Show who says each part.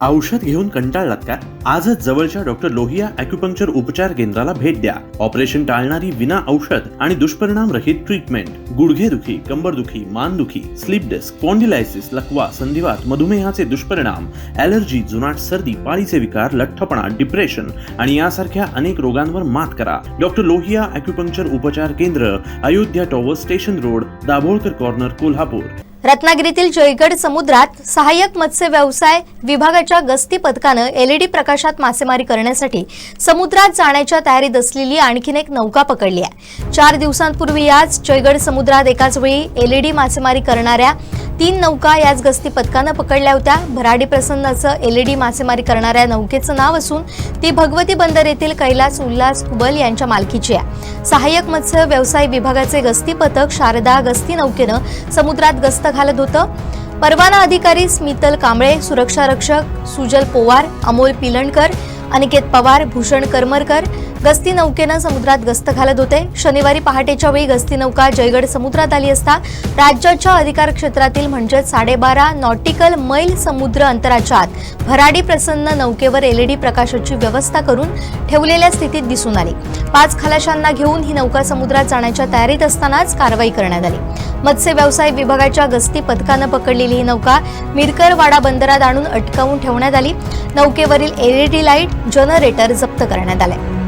Speaker 1: औषध घेऊन कंटाळलात का? आजच जवळच्या डॉक्टर लोहिया ॲक्युपंक्चर उपचार केंद्राला भेट द्या. ऑपरेशन टाळणारी विना औषध आणि दुष्परिणाम रहित ट्रीटमेंट. गुडघेदुखी, कंबरदुखी, मानदुखी, स्लीप डिस्क, स्पॉन्डिलायसिस, लकवा, संधिवात, मधुमेहाचे दुष्परिणाम, ॲलर्जी, जुनाट सर्दी, पाळीचे विकार, लठ्ठपणा, डिप्रेशन आणि यासारख्या अनेक रोगांवर मात करा. डॉक्टर लोहिया ॲक्युपंक्चर उपचार केंद्र, Ayodhya tower, station road, Dabholkar corner, Kolhapur.
Speaker 2: रत्नागिरीतील जयगड समुद्रात सहाय्यक मत्स्य व्यवसाय विभागाच्या गस्ती पथकानं एलईडी प्रकाशात मासेमारी करण्यासाठी समुद्रात जाण्याच्या तयारीत असलेली आणखीन एक नौका पकडली आहे. 4 दिवसांपूर्वी याच जयगड समुद्रात एकाच वेळी एलईडी मासेमारी करणाऱ्या 3 नौका याच गस्ती पथकानं पकडल्या होत्या. भराडी प्रसन्नाचं एलईडी मासेमारी करणाऱ्या नौकेचं नाव असून ती भगवती बंदर येथील कैलास उल्हास कुबल यांच्या मालकीची आहे. सहाय्यक मत्स्य व्यवसाय विभागाचे गस्ती पथक शारदा गस्ती नौकेनं समुद्रात गस्त घालत होतं. परवाना अधिकारी स्मितल कांबळे, सुरक्षा रक्षक सुजल पोवार, अमोल पिलणकर, अनिकेत पवार, भूषण करमरकर गस्ती नौकेनं समुद्रात गस्त घालत होते. शनिवारी पहाटेच्या वेळी गस्ती नौका जयगड समुद्रात आली असता राज्याच्या अधिकार क्षेत्रातील म्हणजेच 12.5 नॉटिकल मैल समुद्र अंतराच्या आत भराडी प्रसन्न नौकेवर एलईडी प्रकाशाची व्यवस्था करून ठेवलेल्या स्थितीत दिसून आली. 5 खलाशांना घेऊन ही नौका समुद्रात जाण्याच्या तयारीत असतानाच कारवाई करण्यात आली. मत्स्य व्यवसाय विभागाच्या गस्ती पथकानं पकडलेली ही नौका मिरकरवाडा बंदरात आणून अटकावून ठेवण्यात आली. नौकेवरील एलईडी लाईट, जनरेटर जप्त करण्यात आले.